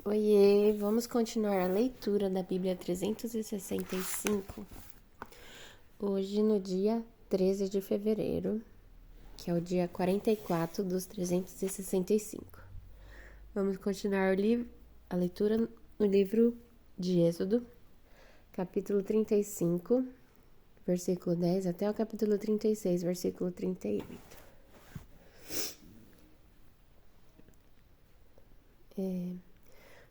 Oiê, vamos continuar a leitura da Bíblia 365, hoje no dia 13 de fevereiro, que é o dia 44 dos 365. Vamos continuar a leitura no livro de Êxodo, capítulo 35, versículo 10, até o capítulo 36, versículo 38.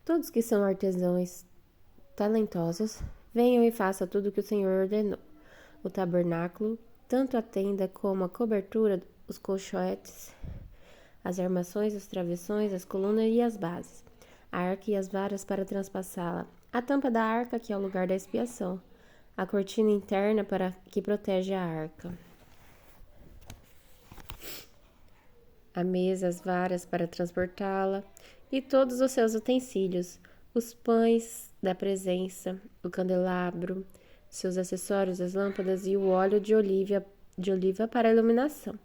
Todos que são artesãos talentosos, venham e façam tudo o que o Senhor ordenou. O tabernáculo, tanto a tenda como a cobertura, os colchetes, as armações, os travessões, as colunas e as bases, a arca e as varas para transpassá-la, a tampa da arca, que é o lugar da expiação, a cortina interna para que protege a arca, a mesa, as varas para transportá-la e todos os seus utensílios, os pães da presença, o candelabro, seus acessórios, as lâmpadas e o óleo de oliva para iluminação,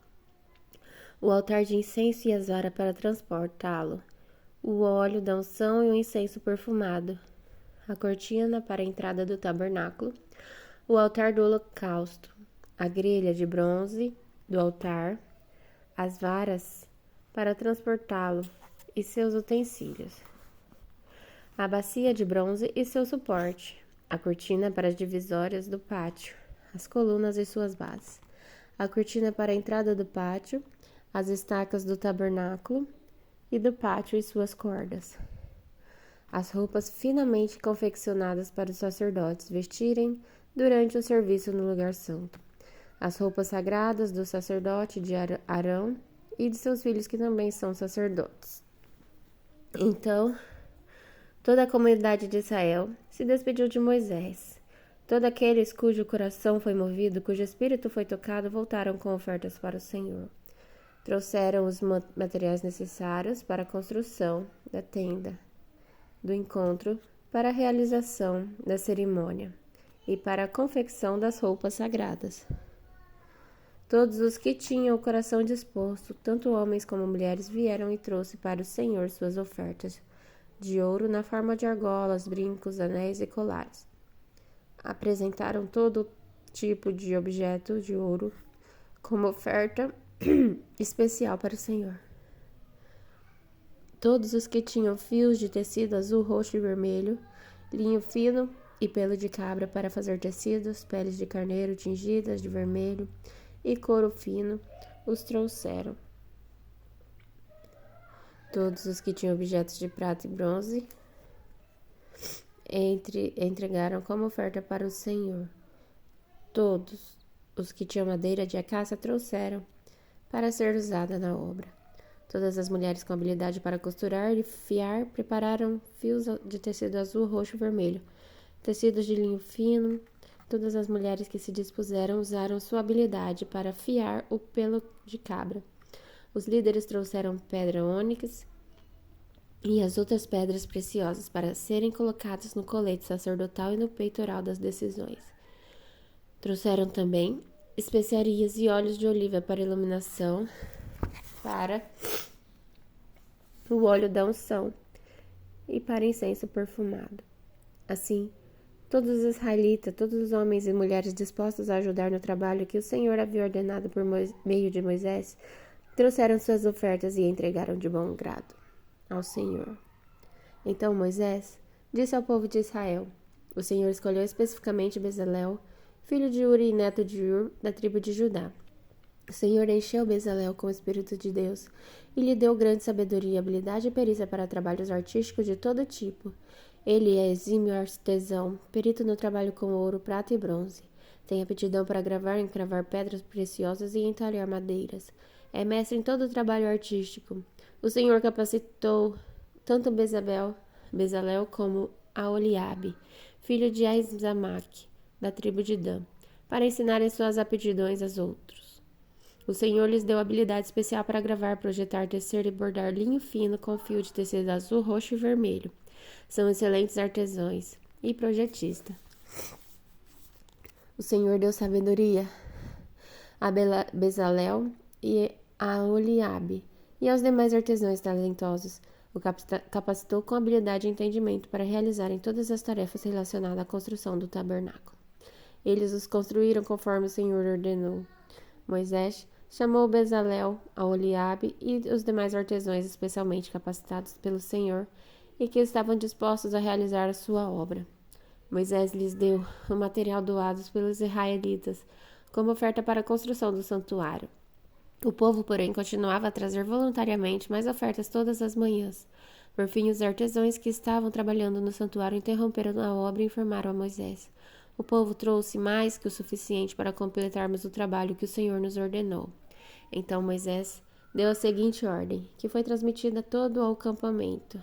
o altar de incenso e as varas para transportá-lo, o óleo da unção e o incenso perfumado, a cortina para a entrada do tabernáculo, o altar do holocausto, a grelha de bronze do altar, as varas para transportá-lo e seus utensílios, a bacia de bronze e seu suporte, a cortina para as divisórias do pátio, as colunas e suas bases, a cortina para a entrada do pátio, as estacas do tabernáculo e do pátio e suas cordas, as roupas finamente confeccionadas para os sacerdotes vestirem durante o serviço no lugar santo, as roupas sagradas do sacerdote de Arão e de seus filhos que também são sacerdotes. Então, toda a comunidade de Israel se despediu de Moisés. Todos aqueles cujo coração foi movido, cujo espírito foi tocado, voltaram com ofertas para o Senhor. Trouxeram os materiais necessários para a construção da tenda do encontro, para a realização da cerimônia e para a confecção das roupas sagradas. Todos os que tinham o coração disposto, tanto homens como mulheres, vieram e trouxe para o Senhor suas ofertas de ouro na forma de argolas, brincos, anéis e colares. Apresentaram todo tipo de objeto de ouro como oferta especial para o Senhor. Todos os que tinham fios de tecido azul, roxo e vermelho, linho fino e pelo de cabra para fazer tecidos, peles de carneiro tingidas de vermelho e couro fino, os trouxeram. Todos os que tinham objetos de prata e bronze entregaram como oferta para o Senhor. Todos os que tinham madeira de acácia trouxeram para ser usada na obra. Todas as mulheres com habilidade para costurar e fiar prepararam fios de tecido azul, roxo e vermelho, tecidos de linho fino. Todas as mulheres que se dispuseram usaram sua habilidade para fiar o pelo de cabra. Os líderes trouxeram pedra ônix e as outras pedras preciosas para serem colocadas no colete sacerdotal e no peitoral das decisões. Trouxeram também especiarias e óleos de oliva para iluminação, para o óleo da unção e para incenso perfumado. Assim, todos os israelitas, todos os homens e mulheres dispostos a ajudar no trabalho que o Senhor havia ordenado por meio de Moisés, trouxeram suas ofertas e entregaram de bom grado ao Senhor. Então Moisés disse ao povo de Israel: o Senhor escolheu especificamente Bezalel, filho de Uri e neto de Ur, da tribo de Judá. O Senhor encheu Bezalel com o Espírito de Deus e lhe deu grande sabedoria, habilidade e perícia para trabalhos artísticos de todo tipo. Ele é exímio artesão, perito no trabalho com ouro, prata e bronze. Tem aptidão para gravar e encravar pedras preciosas e entalhar madeiras. É mestre em todo o trabalho artístico. O Senhor capacitou tanto Bezalel como Aholiabe, filho de Aizamaque, da tribo de Dan, para ensinarem suas aptidões aos outros. O Senhor lhes deu habilidade especial para gravar, projetar, tecer e bordar linho fino com fio de tecido azul, roxo e vermelho. São excelentes artesãos e projetistas. O Senhor deu sabedoria a Bezalel e a Aholiabe e aos demais artesãos talentosos o capacitou com habilidade e entendimento para realizarem todas as tarefas relacionadas à construção do tabernáculo. Eles os construíram conforme o Senhor ordenou. Moisés chamou Bezalel, Aholiabe e os demais artesãos especialmente capacitados pelo Senhor e que estavam dispostos a realizar a sua obra. Moisés lhes deu o material doado pelos israelitas como oferta para a construção do santuário. O povo, porém, continuava a trazer voluntariamente mais ofertas todas as manhãs. Por fim, os artesãos que estavam trabalhando no santuário interromperam a obra e informaram a Moisés: o povo trouxe mais que o suficiente para completarmos o trabalho que o Senhor nos ordenou. Então Moisés deu a seguinte ordem, que foi transmitida a todo o acampamento: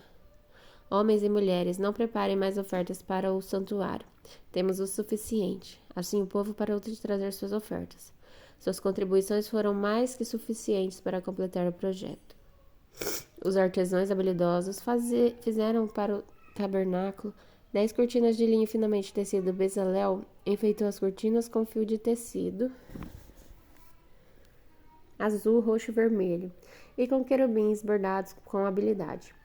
homens e mulheres, não preparem mais ofertas para o santuário. Temos o suficiente. Assim o povo parou de trazer suas ofertas. Suas contribuições foram mais que suficientes para completar o projeto. Os artesãos habilidosos fizeram para o tabernáculo 10 cortinas de linho finamente tecido. Bezalel enfeitou as cortinas com fio de tecido azul, roxo e vermelho, e com querubins bordados com habilidade.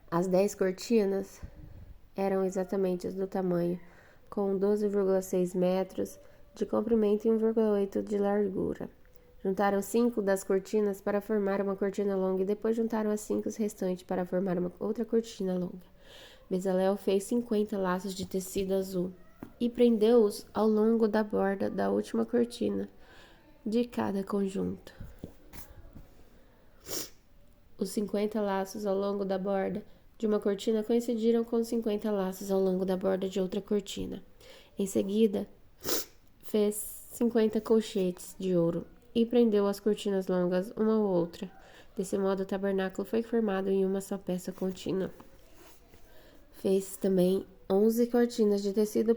As 10 cortinas eram exatamente do tamanho, com 12,6 metros de comprimento e 1,8 de largura. Juntaram 5 das cortinas para formar uma cortina longa e depois juntaram as 5 restantes para formar uma outra cortina longa. Bezalel fez 50 laços de tecido azul e prendeu-os ao longo da borda da última cortina de cada conjunto. Os 50 laços ao longo da borda de uma cortina coincidiram com os 50 laços ao longo da borda de outra cortina. Em seguida, fez 50 colchetes de ouro e prendeu as cortinas longas uma à outra. Desse modo, o tabernáculo foi formado em uma só peça contínua. Fez também 11 cortinas de tecido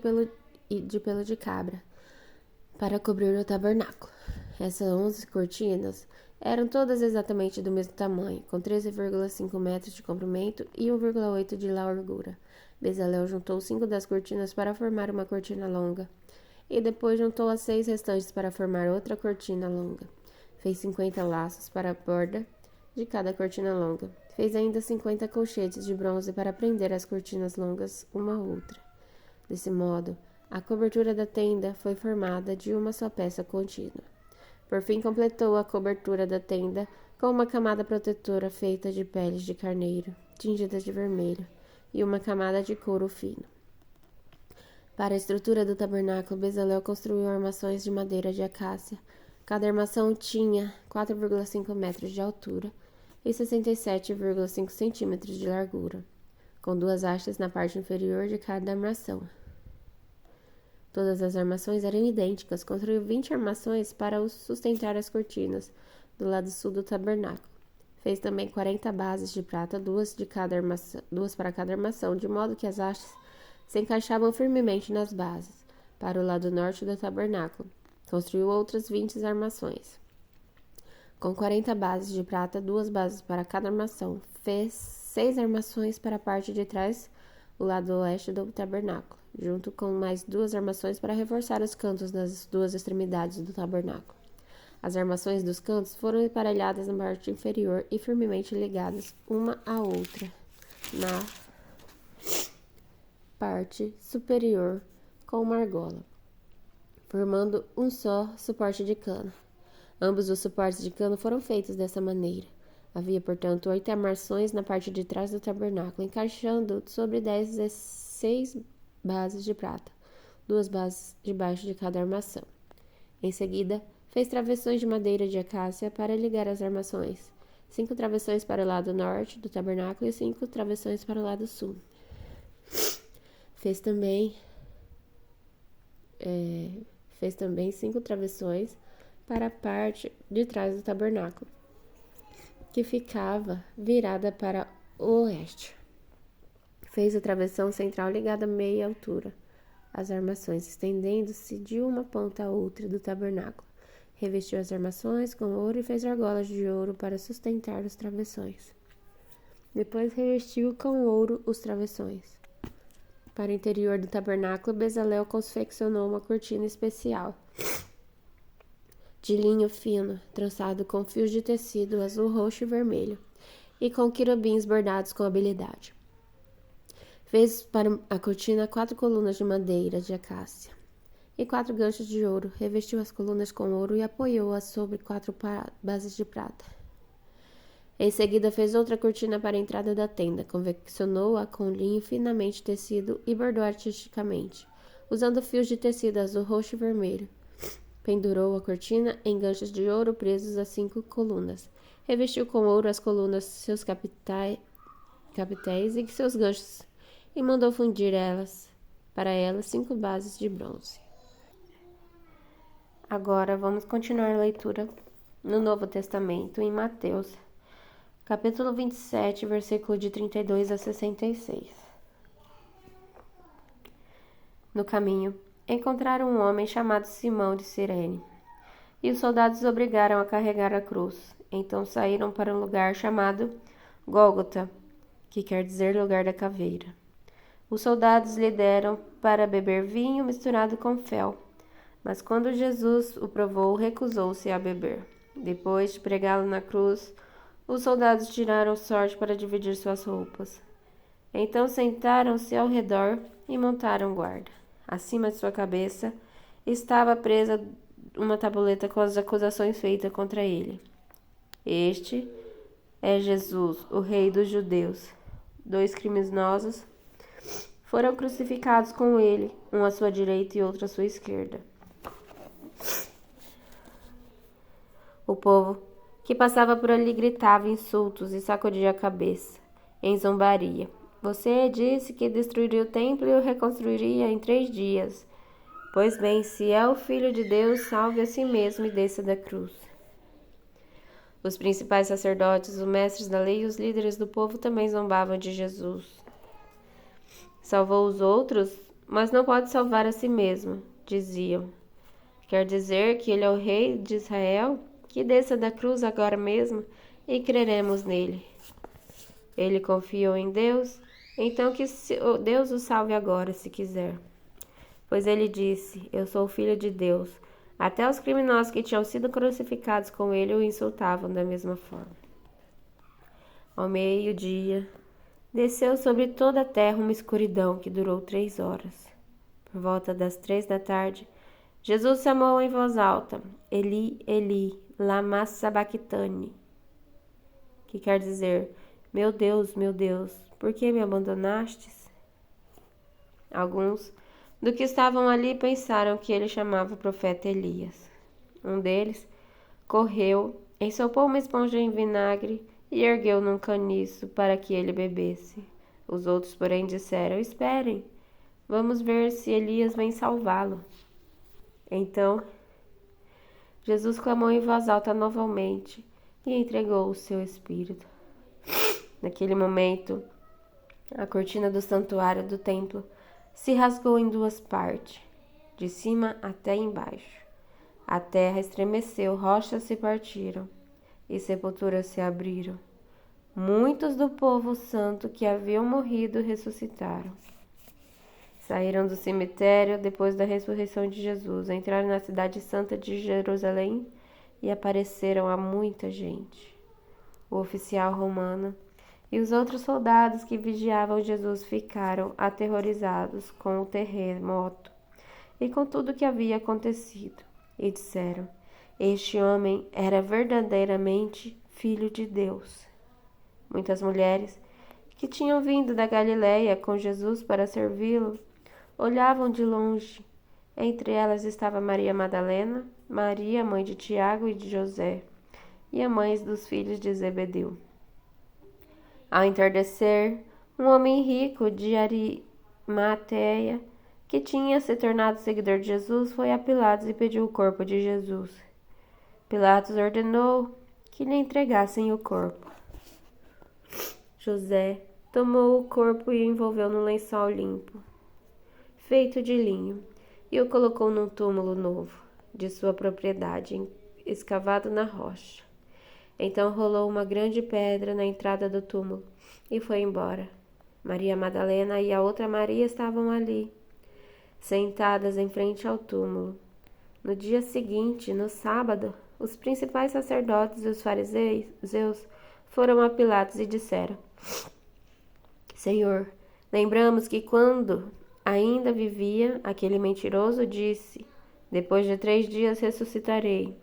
de pelo de cabra para cobrir o tabernáculo. Essas 11 cortinas eram todas exatamente do mesmo tamanho, com 13,5 metros de comprimento e 1,8 de largura. Bezalel juntou 5 das cortinas para formar uma cortina longa, e depois juntou as 6 restantes para formar outra cortina longa. Fez 50 laços para a borda de cada cortina longa. Fez ainda 50 colchetes de bronze para prender as cortinas longas uma à outra. Desse modo, a cobertura da tenda foi formada de uma só peça contínua. Por fim, completou a cobertura da tenda com uma camada protetora feita de peles de carneiro, tingidas de vermelho, e uma camada de couro fino. Para a estrutura do tabernáculo, Bezalel construiu armações de madeira de acácia. Cada armação tinha 4,5 metros de altura e 67,5 centímetros de largura, com 2 hastes na parte inferior de cada armação. Todas as armações eram idênticas. Construiu 20 armações para sustentar as cortinas do lado sul do tabernáculo. Fez também 40 bases de prata, 2 para cada armação, de modo que as hastes se encaixavam firmemente nas bases. Para o lado norte do tabernáculo, construiu outras 20 armações. Com 40 bases de prata, 2 bases para cada armação, fez 6 armações para a parte de trás, o lado oeste do tabernáculo, junto com mais 2 armações para reforçar os cantos nas 2 extremidades do tabernáculo. As armações dos cantos foram emparelhadas na parte inferior e firmemente ligadas uma à outra na parte superior com uma argola, formando um só suporte de cano. Ambos os suportes de cano foram feitos dessa maneira. Havia, portanto, 8 armações na parte de trás do tabernáculo, encaixando sobre 16 bases de prata, 2 bases debaixo de cada armação. Em seguida, fez travessões de madeira de acácia para ligar as armações, 5 travessões para o lado norte do tabernáculo e 5 travessões para o lado sul. Fez também 5 travessões para a parte de trás do tabernáculo, que ficava virada para o oeste. Fez a travessão central ligada a meia altura, as armações estendendo-se de uma ponta a outra do tabernáculo. Revestiu as armações com ouro e fez argolas de ouro para sustentar os travessões. Depois revestiu com ouro os travessões. Para o interior do tabernáculo, Bezalel confeccionou uma cortina especial de linho fino, trançado com fios de tecido azul, roxo e vermelho. e com querubins bordados com habilidade. Fez para a cortina 4 colunas de madeira de acácia e 4 ganchos de ouro. Revestiu as colunas com ouro e apoiou-as sobre 4 bases de prata. Em seguida fez outra cortina para a entrada da tenda, confeccionou-a com linho finamente tecido e bordou artisticamente, usando fios de tecido azul, roxo e vermelho. Pendurou a cortina em ganchos de ouro presos a 5 colunas. Revestiu com ouro as colunas, seus capitéis e seus ganchos, e mandou fundir para elas 5 bases de bronze. Agora vamos continuar a leitura no Novo Testamento, em Mateus, capítulo 27, versículo de 32 a 66. No caminho, encontraram um homem chamado Simão de Cirene, e os soldados obrigaram a carregar a cruz. Então saíram para um lugar chamado Gólgota, que quer dizer lugar da caveira. Os soldados lhe deram para beber vinho misturado com fel, mas quando Jesus o provou, recusou-se a beber. Depois de pregá-lo na cruz, os soldados tiraram sorte para dividir suas roupas. Então sentaram-se ao redor e montaram guarda. Acima de sua cabeça estava presa uma tabuleta com as acusações feitas contra ele. Este é Jesus, o Rei dos Judeus. 2 criminosos foram crucificados com ele, um à sua direita e outro à sua esquerda. O povo que passava por ali gritava insultos e sacudia a cabeça, em zombaria. Você disse que destruiria o templo e o reconstruiria em 3 dias. Pois bem, se é o Filho de Deus, salve a si mesmo e desça da cruz. Os principais sacerdotes, os mestres da lei e os líderes do povo também zombavam de Jesus. Salvou os outros, mas não pode salvar a si mesmo, diziam. Quer dizer que ele é o rei de Israel? Que desça da cruz agora mesmo e creremos nele. Ele confiou em Deus, então que Deus o salve agora, se quiser. Pois ele disse, eu sou o Filho de Deus. Até os criminosos que tinham sido crucificados com ele o insultavam da mesma forma. Ao meio-dia, desceu sobre toda a terra uma escuridão que durou 3 horas. Por volta das 3 da tarde, Jesus chamou em voz alta, Eli, Eli, lama sabachthani, que quer dizer, meu Deus, por que me abandonastes? Alguns do que estavam ali pensaram que ele chamava o profeta Elias. Um deles correu, ensopou uma esponja em vinagre e ergueu num caniço para que ele bebesse. Os outros, porém, disseram, esperem, vamos ver se Elias vem salvá-lo. Então, Jesus clamou em voz alta novamente e entregou o seu espírito. Naquele momento, a cortina do santuário do templo se rasgou em 2 partes, de cima até embaixo. A terra estremeceu, rochas se partiram e sepulturas se abriram. Muitos do povo santo que haviam morrido ressuscitaram. Saíram do cemitério depois da ressurreição de Jesus, entraram na cidade santa de Jerusalém e apareceram a muita gente. O oficial romano e os outros soldados que vigiavam Jesus ficaram aterrorizados com o terremoto e com tudo o que havia acontecido, e disseram, este homem era verdadeiramente Filho de Deus. Muitas mulheres que tinham vindo da Galileia com Jesus para servi-lo, olhavam de longe. Entre elas estava Maria Madalena, Maria, mãe de Tiago e de José, e a mãe dos filhos de Zebedeu. Ao entardecer, um homem rico de Arimateia, que tinha se tornado seguidor de Jesus, foi a Pilatos e pediu o corpo de Jesus. Pilatos ordenou que lhe entregassem o corpo. José tomou o corpo e o envolveu num lençol limpo, feito de linho, e o colocou num túmulo novo, de sua propriedade, escavado na rocha. Então rolou uma grande pedra na entrada do túmulo e foi embora. Maria Madalena e a outra Maria estavam ali, sentadas em frente ao túmulo. No dia seguinte, no sábado, os principais sacerdotes e os fariseus foram a Pilatos e disseram: Senhor, lembramos que quando ainda vivia, aquele mentiroso disse: depois de 3 dias ressuscitarei.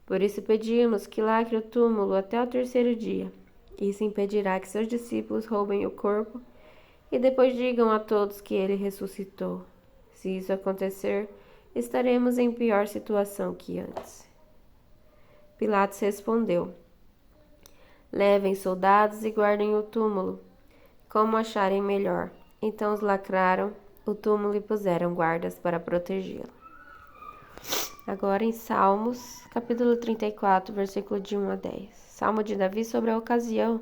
Por isso pedimos que lacre o túmulo até o 3º dia. Isso impedirá que seus discípulos roubem o corpo e depois digam a todos que ele ressuscitou. Se isso acontecer, estaremos em pior situação que antes. Pilatos respondeu: levem soldados e guardem o túmulo, como acharem melhor. Então os lacraram o túmulo e puseram guardas para protegê-lo. Agora em Salmos, capítulo 34, versículo de 1 a 10. Salmo de Davi sobre a ocasião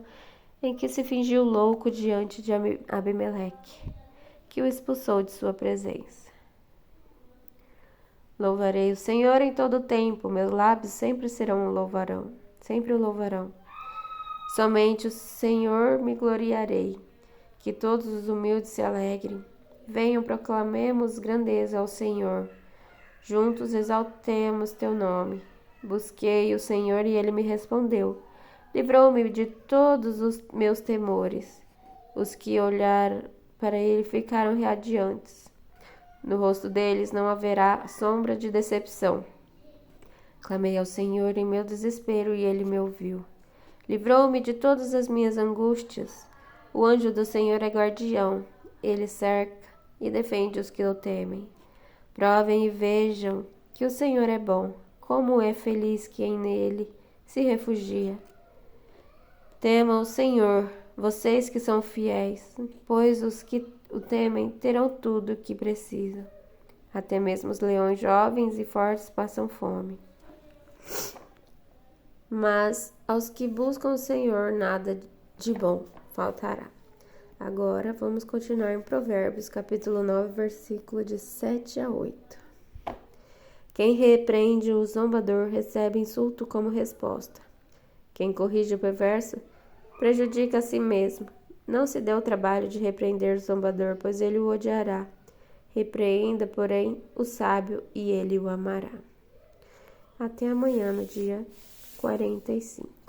em que se fingiu louco diante de Abimeleque, que o expulsou de sua presença. Louvarei o Senhor em todo o tempo, meus lábios sempre o louvarão. Somente o Senhor me gloriarei, que todos os humildes se alegrem. Venham, proclamemos grandeza ao Senhor. Juntos exaltemos teu nome. Busquei o Senhor e ele me respondeu. Livrou-me de todos os meus temores. Os que olharam para ele ficaram radiantes. No rosto deles não haverá sombra de decepção. Clamei ao Senhor em meu desespero e ele me ouviu. Livrou-me de todas as minhas angústias. O anjo do Senhor é guardião. Ele cerca e defende os que o temem. Provem e vejam que o Senhor é bom. Como é feliz quem nele se refugia. Temam o Senhor, vocês que são fiéis, pois os que o temem terão tudo o que precisam. Até mesmo os leões jovens e fortes passam fome. Mas aos que buscam o Senhor nada de bom faltará. Agora vamos continuar em Provérbios, capítulo 9, versículo de 7 a 8. Quem repreende o zombador recebe insulto como resposta. Quem corrige o perverso prejudica a si mesmo. Não se dê o trabalho de repreender o zombador, pois ele o odiará. Repreenda, porém, o sábio e ele o amará. Até amanhã, no dia 45.